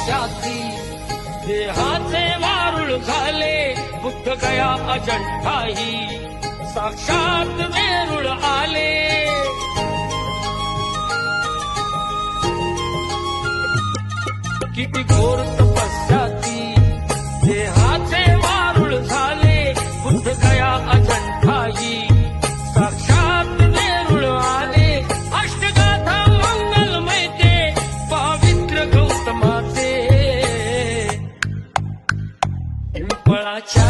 तपस्याची देहाचे वारुळ झाले बुद्ध गया अजंठाही साक्षात वेरूळ आले किती घोर तपस्याची देहाचे वारुळ झाले बुद्ध गया अजंठाही साक्षात वेरूळ आले अष्टगाथा मंगलमय ते पवित्र गौतमाचे पिंपळाच्या